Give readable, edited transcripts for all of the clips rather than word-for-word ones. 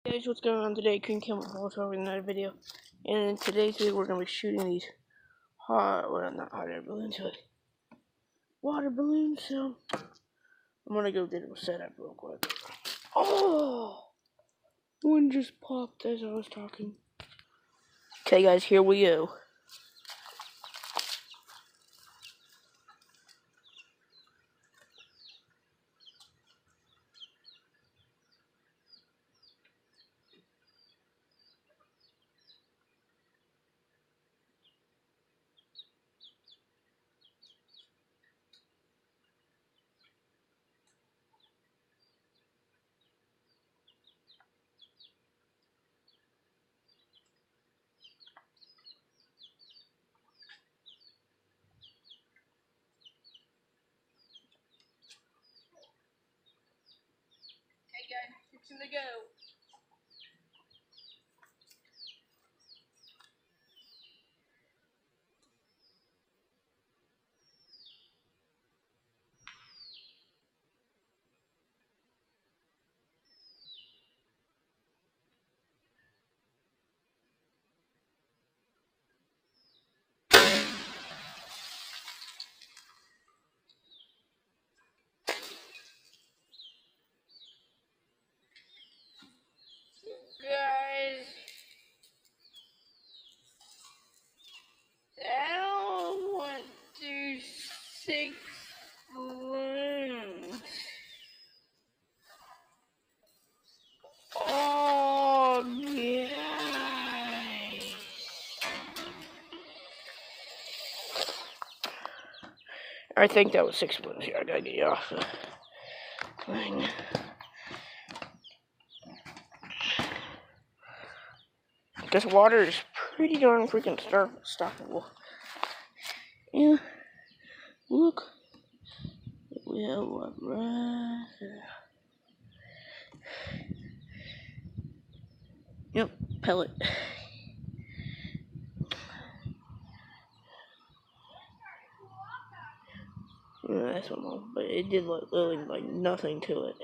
Hey guys, what's going on today? Green Camel Voltor with another video. And in today's video, we're going to be shooting these not hot air balloons, but water balloons. So, I'm going to go get it set up real quick. Oh! One just popped as I was talking. Okay guys, here we go. Okay guys, fixing to go. Guys, I don't want to 6 balloons. Oh, yeah. I think that was 6 balloons here. I gotta get you off the thing. This water is pretty darn freaking stoppable. Yeah, look. We have one right there. Yep, pellet. Yeah, that's one, but it did look literally like nothing to it.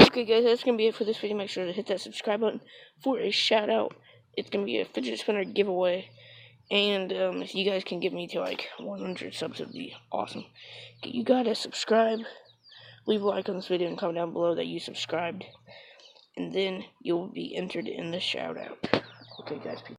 Okay guys, that's gonna be it for this video. Make sure to hit that subscribe button for a shout out. It's gonna be a fidget spinner giveaway. And if you guys can get me to like 100 subs, it'd be awesome. You gotta subscribe, leave a like on this video, and comment down below that you subscribed. And then you'll be entered in the shout out. Okay guys, peace.